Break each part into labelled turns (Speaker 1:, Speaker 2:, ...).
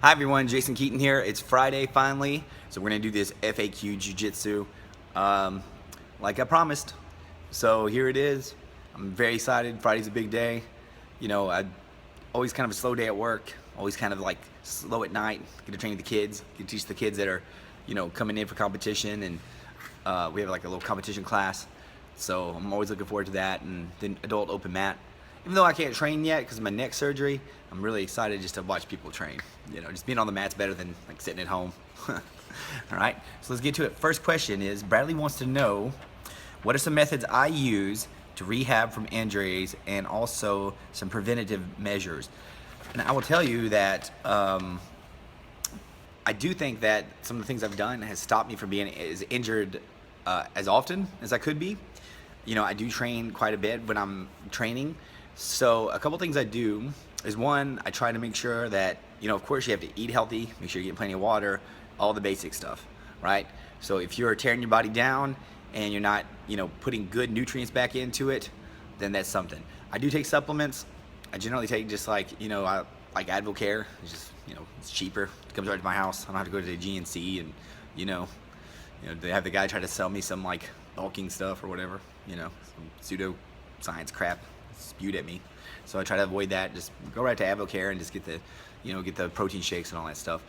Speaker 1: Hi everyone, Jason Keaton here. It's Friday finally, so we're gonna do this FAQ Jiu-Jitsu like I promised. So here it is. I'm very excited. Friday's a big day. You know, I always kind of a slow day at work, always kind of like slow at night. Get to train the kids, get to teach the kids that are, coming in for competition, and we have like a little competition class. So I'm always looking forward to that, and then adult open mat. Even though I can't train yet because of my neck surgery, I'm really excited just to watch people train. Just being on the mat's better than like sitting at home. All right, so let's get to it. First question is, Bradley wants to know, what are some methods I use to rehab from injuries and also some preventative measures? And I will tell you that I do think that some of the things I've done has stopped me from being as injured as often as I could be. I do train quite a bit when I'm training. So a couple things I do is, one, I try to make sure that, of course you have to eat healthy, make sure you're getting plenty of water, all the basic stuff, right? So if you're tearing your body down and you're not, putting good nutrients back into it, then that's something. I do take supplements. I generally take just like, I like Advocare. It's just, it's cheaper. It comes right to my house. I don't have to go to the GNC and, they have the guy try to sell me some like bulking stuff or whatever, some pseudo science crap spewed at me. So I try to avoid that. Just go right to Advocare and just get the, get the protein shakes and all that stuff.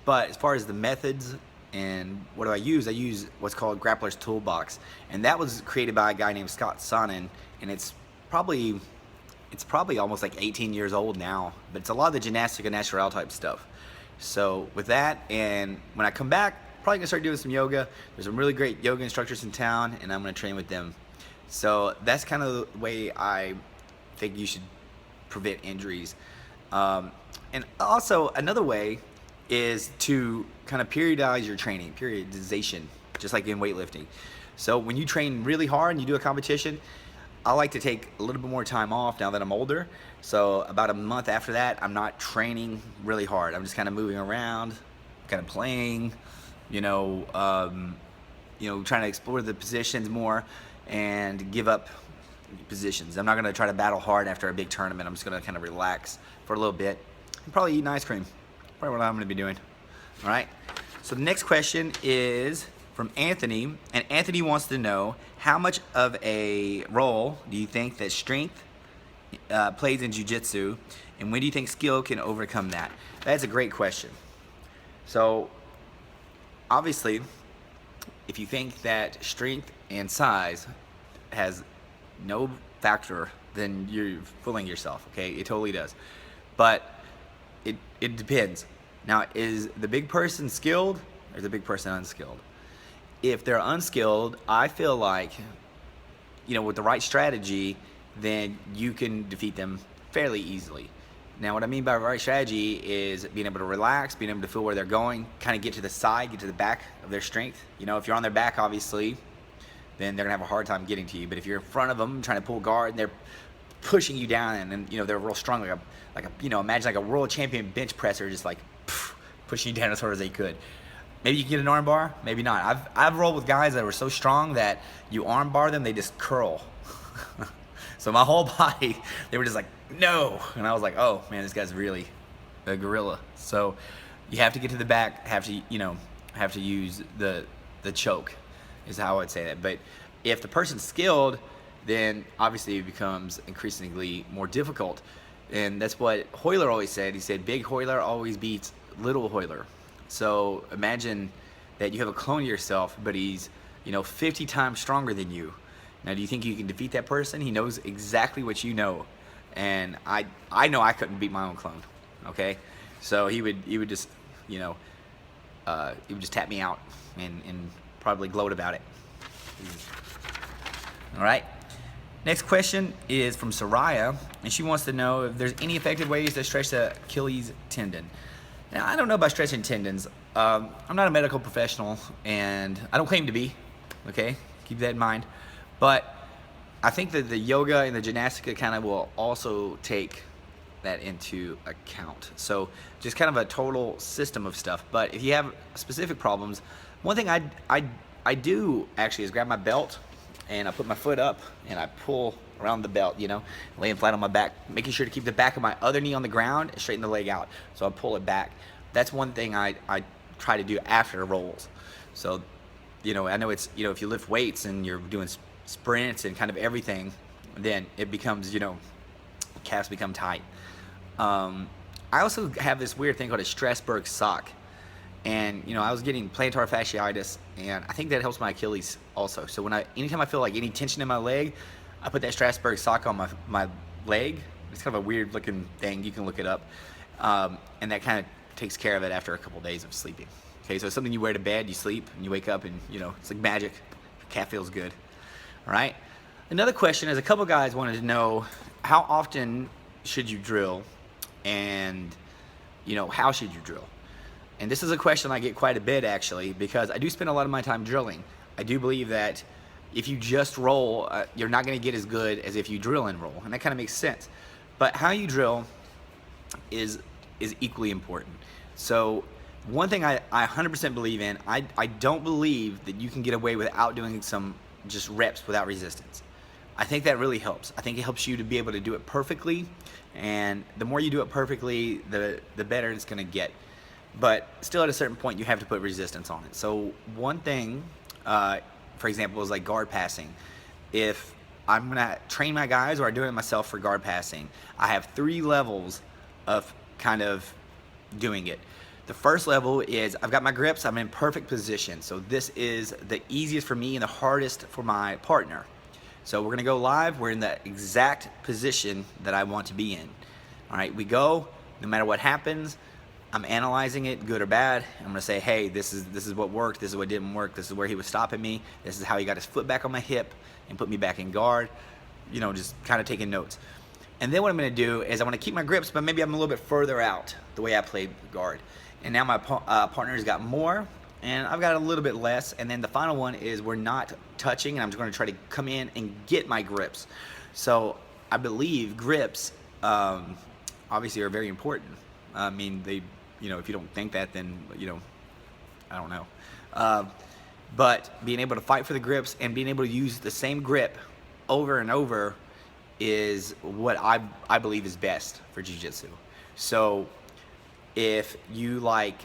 Speaker 1: But as far as the methods and what do I use what's called Grappler's Toolbox, and that was created by a guy named Scott Sonnen, and it's probably almost like 18 years old now, but it's a lot of the gymnastic and natural type stuff. So with that, and when I come back, probably gonna start doing some yoga. There's some really great yoga instructors in town, and I'm gonna train with them. So that's kind of the way I think you should prevent injuries. And also another way is to kind of periodize your training, periodization, just like in weightlifting. So when you train really hard and you do a competition, I like to take a little bit more time off now that I'm older. So about a month after that, I'm not training really hard. I'm just kind of moving around, kind of playing, trying to explore the positions more and give up positions. I'm not going to try to battle hard after a big tournament. I'm just going to kind of relax for a little bit and probably eat an ice cream. Probably what I'm going to be doing. All right. So the next question is from Anthony, and Anthony wants to know, how much of a role do you think that strength plays in jiu-jitsu, and when do you think skill can overcome that? That's a great question. So obviously, if you think that strength and size has no factor, then you're fooling yourself, okay? It totally does. But it depends. Now, is the big person skilled or is the big person unskilled? If they're unskilled, I feel like, with the right strategy, then you can defeat them fairly easily. Now, what I mean by right strategy is being able to relax, being able to feel where they're going, kind of get to the side, get to the back of their strength. If you're on their back, obviously, then they're gonna have a hard time getting to you. But if you're in front of them trying to pull guard and they're pushing you down, and they're real strong, imagine like a world champion bench presser, just like pushing you down as hard as they could. Maybe you can get an arm bar, maybe not. I've rolled with guys that were so strong that you arm bar them, they just curl. So my whole body, they were just like, no. And I was like, oh man, this guy's really a gorilla. So you have to get to the back, have to use the choke, is how I would say that. But if the person's skilled, then obviously it becomes increasingly more difficult. And that's what Hoyler always said. He said, big Hoyler always beats little Hoyler. So imagine that you have a clone of yourself, but he's 50 times stronger than you. Now, do you think you can defeat that person? He knows exactly what you know, and I know I couldn't beat my own clone. Okay, so he would just he would just tap me out and probably gloat about it. All right. Next question is from Soraya, and she wants to know if there's any effective ways to stretch the Achilles tendon. Now, I don't know about stretching tendons. I'm not a medical professional, and I don't claim to be. Okay, keep that in mind. But I think that the yoga and the gymnastica kind of will also take that into account. So just kind of a total system of stuff. But if you have specific problems, one thing I do actually is grab my belt and I put my foot up and I pull around the belt, you know, laying flat on my back, making sure to keep the back of my other knee on the ground and straighten the leg out. So I pull it back. That's one thing I try to do after rolls. So, you know, I know it's, you know, if you lift weights and you're doing sprints and kind of everything, then it becomes, you know, calves become tight. I also have this weird thing called a Strasbourg sock. And, you know, I was getting plantar fasciitis, and I think that helps my Achilles also. So anytime I feel like any tension in my leg, I put that Strasbourg sock on my leg. It's kind of a weird looking thing. You can look it up. And that kind of takes care of it after a couple days of sleeping. Okay, so it's something you wear to bed, you sleep, and you wake up, and, you know, it's like magic. Your calf feels good. All right? Another question is, a couple guys wanted to know, how often should you drill, and, you know, how should you drill? And this is a question I get quite a bit, actually, because I do spend a lot of my time drilling. I do believe that if you just roll, you're not going to get as good as if you drill and roll, and that kind of makes sense. But how you drill is equally important. So one thing I 100% believe in, I don't believe that you can get away without doing some just reps without resistance. I think that really helps. I think it helps you to be able to do it perfectly, and the more you do it perfectly, the better it's going to get. But still, at a certain point, you have to put resistance on it. So one thing, for example, is like guard passing. If I'm gonna train my guys, or I do it myself for guard passing, I have 3 levels of kind of doing it. The first level is, I've got my grips, I'm in perfect position. So this is the easiest for me and the hardest for my partner. So we're gonna go live, we're in the exact position that I want to be in. All right, we go, no matter what happens, I'm analyzing it, good or bad. I'm gonna say, hey, this is what worked, this is what didn't work, this is where he was stopping me, this is how he got his foot back on my hip and put me back in guard. You know, just kind of taking notes. And then what I'm gonna do is I wanna keep my grips, but maybe I'm a little bit further out the way I played guard. And now my partner's got more, and I've got a little bit less. And then the final one is we're not touching, and I'm just gonna try to come in and get my grips. So I believe grips obviously are very important. I mean, you know, if you don't think that, then, you know, I don't know. But being able to fight for the grips and being able to use the same grip over and over is what I believe is best for jiu-jitsu. So if you like,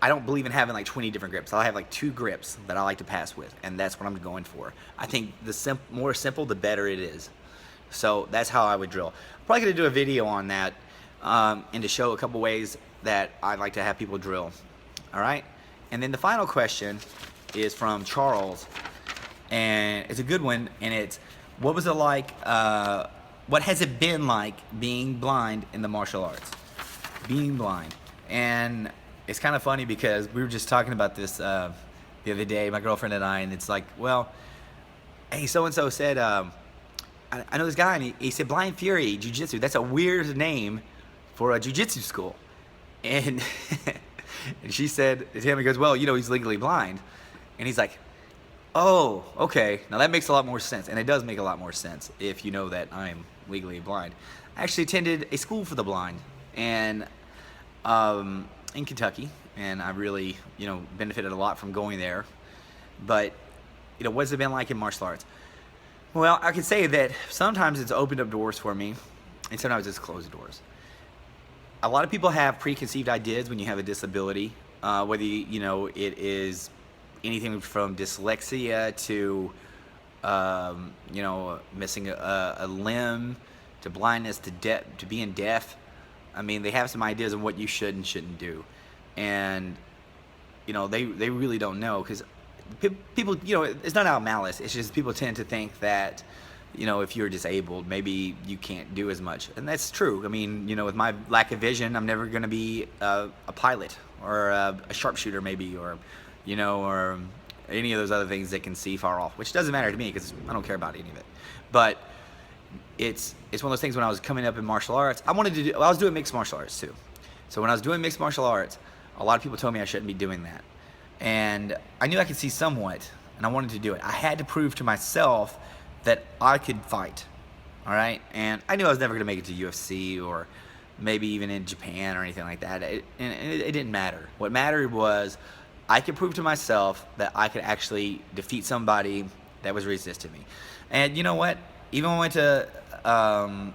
Speaker 1: I don't believe in having like 20 different grips. I'll have like 2 grips that I like to pass with, and that's what I'm going for. I think the more simple, the better it is. So that's how I would drill. I'm probably gonna do a video on that, and to show a couple ways that I'd like to have people drill. All right? And then the final question is from Charles, and it's a good one, and it's, what was it like, what has it been like being blind in the martial arts? Being blind. And it's kind of funny because we were just talking about this the other day, my girlfriend and I, and it's like, well, hey, so-and-so said, I know this guy, and he said Blind Fury Jiu-Jitsu. That's a weird name for a jiu-jitsu school. And, and she said to him, he goes, well, you know, he's legally blind. And he's like, oh, okay. Now that makes a lot more sense. And it does make a lot more sense if you know that I'm legally blind. I actually attended a school for the blind, and in Kentucky, and I really, you know, benefited a lot from going there. But, you know, what's it been like in martial arts? Well, I can say that sometimes it's opened up doors for me, and sometimes it's closed doors. A lot of people have preconceived ideas when you have a disability, whether you know it is anything from dyslexia to you know, missing a limb, to blindness, to being deaf. I mean, they have some ideas on what you should and shouldn't do, and you know, they really don't know, because people, you know, it's not out of malice. It's just people tend to think that, you know, if you're disabled, maybe you can't do as much. And that's true. I mean, you know, with my lack of vision, I'm never going to be a pilot or a sharpshooter maybe, or, you know, or any of those other things that can see far off, which doesn't matter to me because I don't care about any of it. But it's one of those things. When I was coming up in martial arts, I was doing mixed martial arts too. So when I was doing mixed martial arts, a lot of people told me I shouldn't be doing that. And I knew I could see somewhat, and I wanted to do it. I had to prove to myself that I could fight, all right? And I knew I was never gonna make it to UFC or maybe even in Japan or anything like that. It didn't matter. What mattered was I could prove to myself that I could actually defeat somebody that was resisting me. And you know what? even when I went to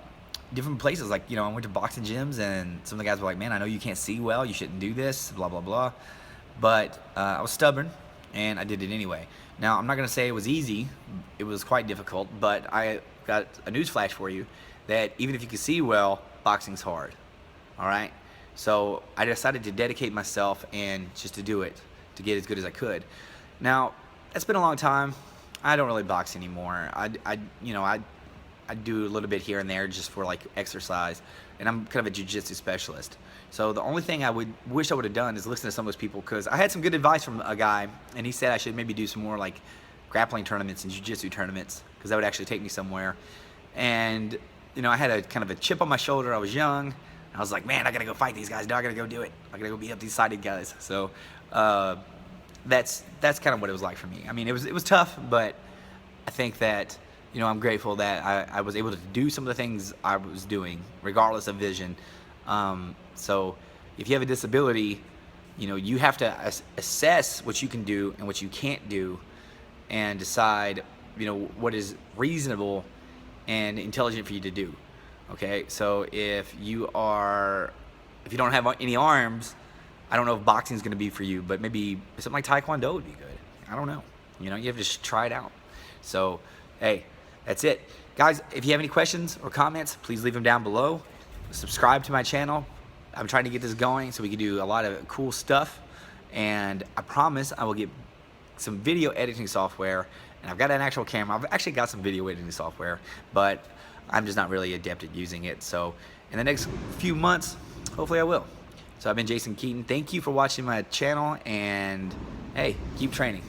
Speaker 1: different places, like, you know, I went to boxing gyms, and some of the guys were like, man, I know you can't see well, you shouldn't do this, blah, blah, blah. But I was stubborn, and I did it anyway. Now, I'm not going to say it was easy. It was quite difficult, but I got a news flash for you that even if you can see well, boxing's hard, all right? So I decided to dedicate myself and just to do it, to get as good as I could. Now, it's been a long time. I don't really box anymore. I do a little bit here and there just for like exercise, and I'm kind of a jiu-jitsu specialist. So the only thing I wish I would have done is listen to some of those people, because I had some good advice from a guy, and he said I should maybe do some more like grappling tournaments and jiu-jitsu tournaments, because that would actually take me somewhere. And you know, I had a kind of a chip on my shoulder. I was young. I was like, man, I gotta go fight these guys. I gotta go do it. I gotta go beat up these sided guys. So that's kind of what it was like for me. I mean, it was tough, but I think that, you know, I'm grateful that I was able to do some of the things I was doing, regardless of vision. So if you have a disability, you know, you have to assess what you can do and what you can't do, and decide, you know, what is reasonable and intelligent for you to do. Okay, so if you don't have any arms, I don't know if boxing is going to be for you, but maybe something like Taekwondo would be good. I don't know. You know, you have to just try it out. So, hey, that's it. Guys, if you have any questions or comments, please leave them down below. Subscribe to my channel. I'm trying to get this going so we can do a lot of cool stuff. And I promise I will get some video editing software. And I've got an actual camera. I've actually got some video editing software, but I'm just not really adept at using it. So in the next few months, hopefully I will. So I've been Jason Keaton. Thank you for watching my channel, and hey, keep training.